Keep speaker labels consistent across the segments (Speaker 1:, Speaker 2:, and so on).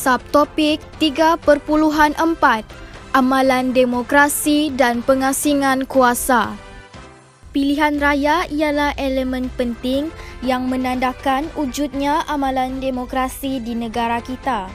Speaker 1: Subtopik 3.4 Amalan Demokrasi dan Pengasingan Kuasa. Pilihan raya ialah elemen penting yang menandakan wujudnya amalan demokrasi di negara kita.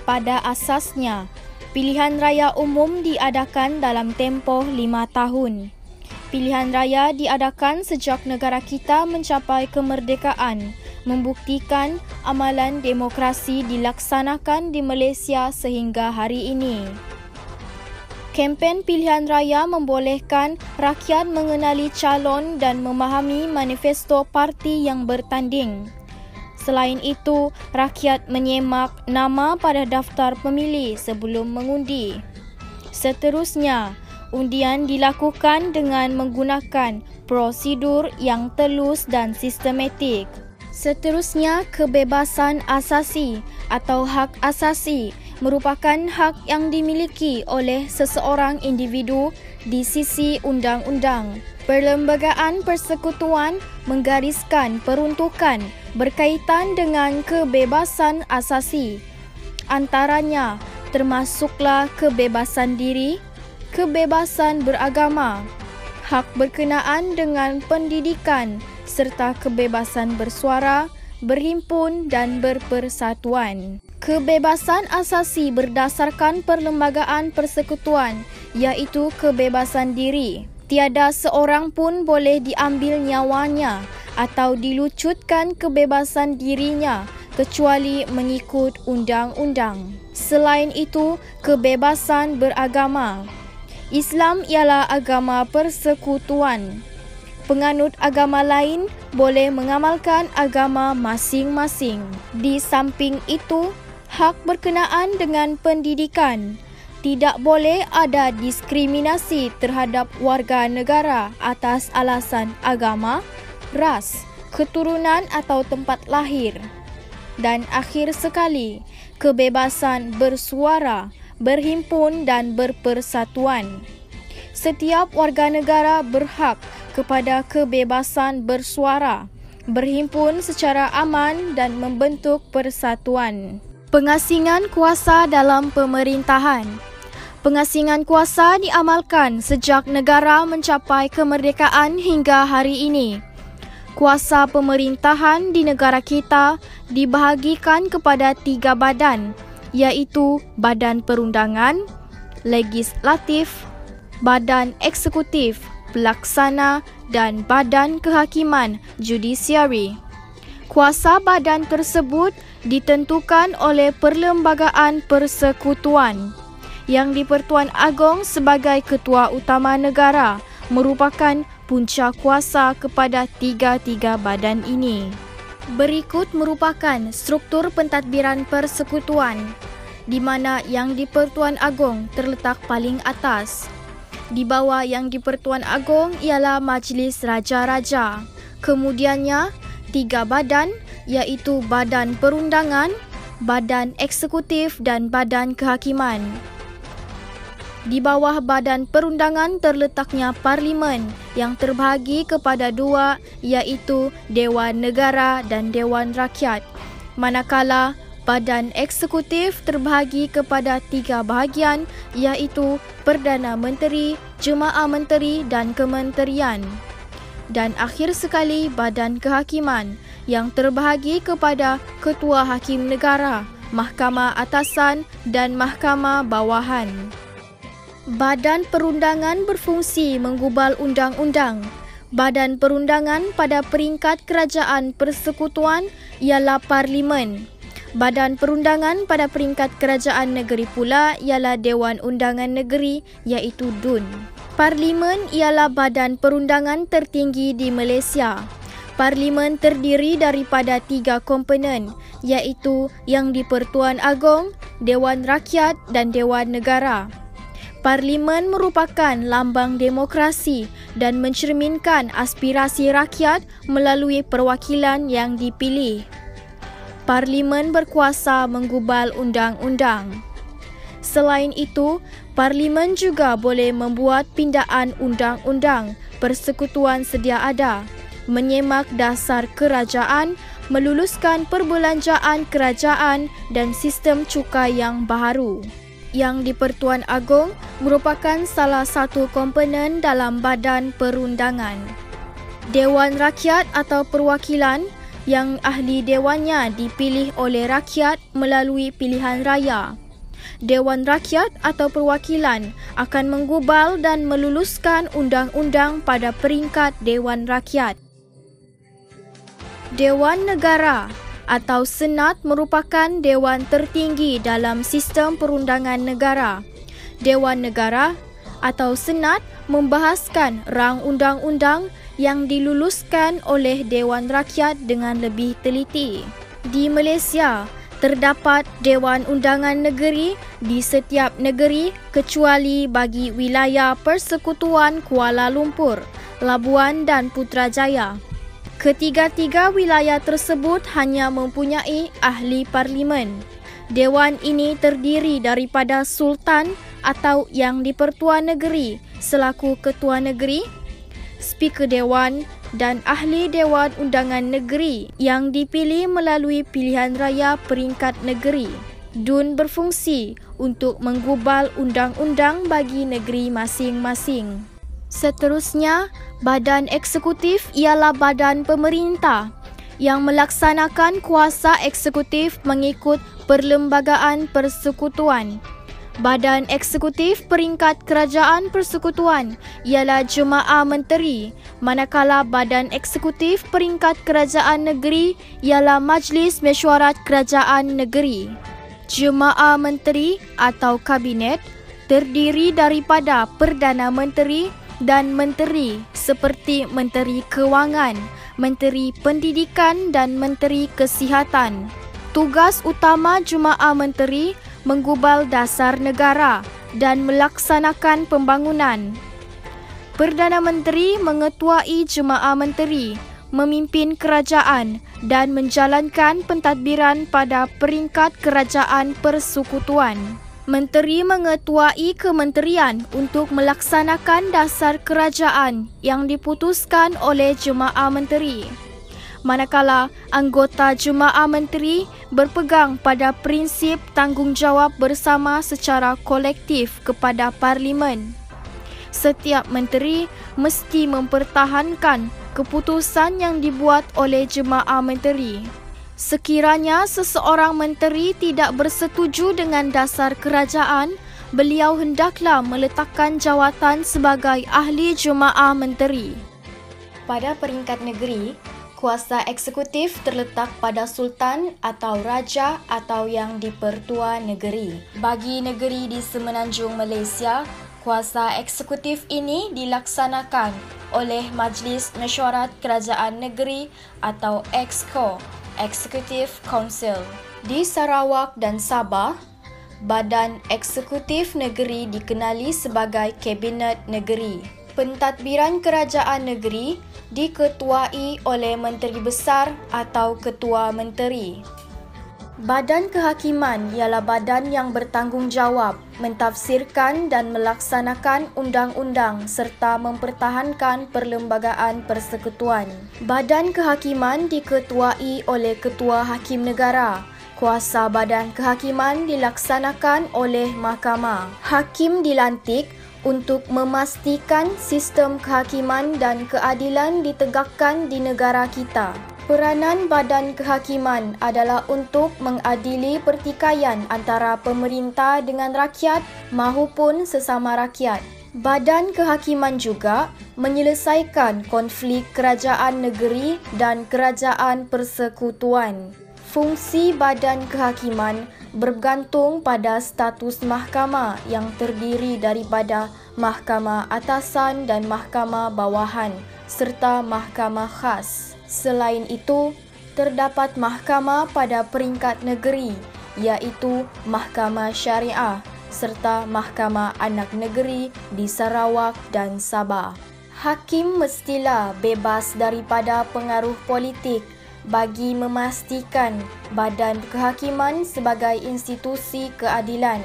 Speaker 1: Pada asasnya, pilihan raya umum diadakan dalam tempoh 5 tahun. Pilihan raya diadakan sejak negara kita mencapai kemerdekaan, membuktikan amalan demokrasi dilaksanakan di Malaysia sehingga hari ini. Kempen pilihan raya membolehkan rakyat mengenali calon dan memahami manifesto parti yang bertanding. Selain itu, rakyat menyemak nama pada daftar pemilih sebelum mengundi. Seterusnya, undian dilakukan dengan menggunakan prosedur yang telus dan sistematik. Seterusnya, kebebasan asasi atau hak asasi merupakan hak yang dimiliki oleh seseorang individu di sisi undang-undang. Perlembagaan persekutuan menggariskan peruntukan berkaitan dengan kebebasan asasi. Antaranya termasuklah kebebasan diri, kebebasan beragama, hak berkenaan dengan pendidikan serta kebebasan bersuara, berhimpun dan berpersatuan. Kebebasan asasi berdasarkan perlembagaan persekutuan iaitu kebebasan diri. Tiada seorang pun boleh diambil nyawanya atau dilucutkan kebebasan dirinya kecuali mengikut undang-undang. Selain itu, kebebasan beragama. Islam ialah agama persekutuan. Penganut agama lain boleh mengamalkan agama masing-masing. Di samping itu, hak berkenaan dengan pendidikan. Tidak boleh ada diskriminasi terhadap warga negara atas alasan agama, ras, keturunan atau tempat lahir. Dan akhir sekali, kebebasan bersuara, berhimpun dan berpersatuan. Setiap warga negara berhak kepada kebebasan bersuara, berhimpun secara aman dan membentuk persatuan. Pengasingan kuasa dalam pemerintahan. Pengasingan kuasa diamalkan sejak negara mencapai kemerdekaan hingga hari ini. Kuasa pemerintahan di negara kita dibahagikan kepada 3 badan, iaitu Badan Perundangan, Legislatif, Badan Eksekutif, Pelaksana dan Badan Kehakiman, Judisiari. Kuasa badan tersebut ditentukan oleh Perlembagaan Persekutuan yang di-Pertuan Agong sebagai Ketua Utama Negara merupakan punca kuasa kepada 3 badan ini. Berikut merupakan struktur pentadbiran persekutuan di mana yang di-Pertuan Agong terletak paling atas. Di bawah yang di-Pertuan Agong ialah Majlis Raja-Raja. Kemudiannya 3 badan iaitu Badan Perundangan, Badan Eksekutif dan Badan Kehakiman. Di bawah Badan Perundangan terletaknya Parlimen yang terbahagi kepada 2 iaitu Dewan Negara dan Dewan Rakyat. Manakala Badan Eksekutif terbahagi kepada 3 bahagian iaitu Perdana Menteri, Jemaah Menteri dan Kementerian. Dan akhir sekali Badan Kehakiman yang terbahagi kepada Ketua Hakim Negara, Mahkamah Atasan dan Mahkamah Bawahan. Badan Perundangan berfungsi menggubal undang-undang. Badan Perundangan pada peringkat kerajaan persekutuan ialah Parlimen. Badan Perundangan pada peringkat kerajaan negeri pula ialah Dewan Undangan Negeri iaitu DUN. Parlimen ialah badan perundangan tertinggi di Malaysia. Parlimen terdiri daripada 3 komponen iaitu yang di-Pertuan Agong, Dewan Rakyat dan Dewan Negara. Parlimen merupakan lambang demokrasi dan mencerminkan aspirasi rakyat melalui perwakilan yang dipilih. Parlimen berkuasa menggubal undang-undang. Selain itu, Parlimen juga boleh membuat pindaan undang-undang persekutuan sedia ada menyemak dasar kerajaan, meluluskan perbelanjaan kerajaan dan sistem cukai yang baharu. Yang di-Pertuan Agong merupakan salah satu komponen dalam badan perundangan. Dewan Rakyat atau Perwakilan yang ahli dewannya dipilih oleh rakyat melalui pilihan raya. Dewan Rakyat atau Perwakilan akan menggubal dan meluluskan undang-undang pada peringkat Dewan Rakyat. Dewan Negara atau Senat merupakan dewan tertinggi dalam sistem perundangan negara. Dewan Negara atau Senat membahaskan rang undang-undang yang diluluskan oleh Dewan Rakyat dengan lebih teliti. Di Malaysia, terdapat Dewan Undangan Negeri di setiap negeri kecuali bagi wilayah Persekutuan Kuala Lumpur, Labuan dan Putrajaya. Ketiga-tiga wilayah tersebut hanya mempunyai ahli parlimen. Dewan ini terdiri daripada Sultan atau Yang di-Pertuan Negeri selaku Ketua Negeri, Speaker Dewan dan Ahli Dewan Undangan Negeri yang dipilih melalui pilihan raya peringkat negeri. DUN berfungsi untuk menggubal undang-undang bagi negeri masing-masing. Seterusnya, badan eksekutif ialah badan pemerintah yang melaksanakan kuasa eksekutif mengikut Perlembagaan Persekutuan. Badan eksekutif peringkat Kerajaan Persekutuan ialah Jemaah Menteri, manakala badan eksekutif peringkat Kerajaan Negeri ialah Majlis Mesyuarat Kerajaan Negeri. Jemaah Menteri atau Kabinet terdiri daripada Perdana Menteri dan Menteri seperti Menteri Kewangan, Menteri Pendidikan dan Menteri Kesihatan. Tugas utama Jemaah Menteri menggubal dasar negara dan melaksanakan pembangunan. Perdana Menteri mengetuai Jemaah Menteri, memimpin kerajaan dan menjalankan pentadbiran pada peringkat Kerajaan Persekutuan. Menteri mengetuai kementerian untuk melaksanakan dasar kerajaan yang diputuskan oleh Jemaah Menteri. Manakala anggota Jemaah Menteri berpegang pada prinsip tanggungjawab bersama secara kolektif kepada Parlimen. Setiap menteri mesti mempertahankan keputusan yang dibuat oleh Jemaah Menteri. Sekiranya seseorang menteri tidak bersetuju dengan dasar kerajaan, beliau hendaklah meletakkan jawatan sebagai ahli Jemaah Menteri. Pada peringkat negeri, kuasa eksekutif terletak pada Sultan atau Raja atau Yang di-Pertua Negeri. Bagi negeri di Semenanjung Malaysia, kuasa eksekutif ini dilaksanakan oleh Majlis Mesyuarat Kerajaan Negeri atau EXCO, Executive Council. Di Sarawak dan Sabah, Badan Eksekutif Negeri dikenali sebagai Kabinet Negeri. Pentadbiran kerajaan negeri diketuai oleh Menteri Besar atau Ketua Menteri. Badan Kehakiman ialah badan yang bertanggungjawab mentafsirkan dan melaksanakan undang-undang serta mempertahankan perlembagaan persekutuan. Badan Kehakiman diketuai oleh Ketua Hakim Negara. Kuasa Badan Kehakiman dilaksanakan oleh Mahkamah. Hakim dilantik untuk memastikan sistem kehakiman dan keadilan ditegakkan di negara kita. Peranan Badan Kehakiman adalah untuk mengadili pertikaian antara pemerintah dengan rakyat mahupun sesama rakyat. Badan Kehakiman juga menyelesaikan konflik kerajaan negeri dan kerajaan persekutuan. Fungsi Badan Kehakiman bergantung pada status mahkamah yang terdiri daripada mahkamah atasan dan mahkamah bawahan serta mahkamah khas. Selain itu, terdapat mahkamah pada peringkat negeri iaitu Mahkamah Syariah serta Mahkamah Anak Negeri di Sarawak dan Sabah. Hakim mestilah bebas daripada pengaruh politik bagi memastikan Badan Kehakiman sebagai institusi keadilan.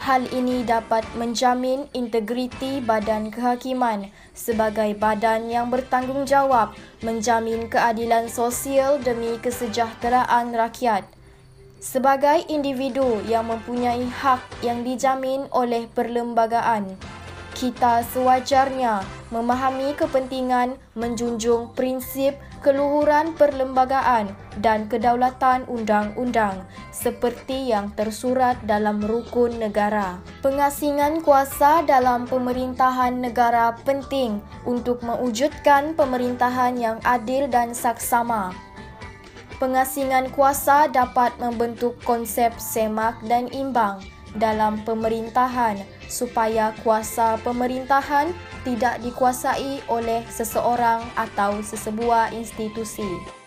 Speaker 1: Hal ini dapat menjamin integriti badan kehakiman sebagai badan yang bertanggungjawab menjamin keadilan sosial demi kesejahteraan rakyat. Sebagai individu yang mempunyai hak yang dijamin oleh perlembagaan, kita sewajarnya memahami kepentingan menjunjung prinsip keluhuran perlembagaan dan kedaulatan undang-undang seperti yang tersurat dalam rukun negara. Pengasingan kuasa dalam pemerintahan negara penting untuk mewujudkan pemerintahan yang adil dan saksama. Pengasingan kuasa dapat membentuk konsep semak dan imbang dalam pemerintahan supaya kuasa pemerintahan tidak dikuasai oleh seseorang atau sesebuah institusi.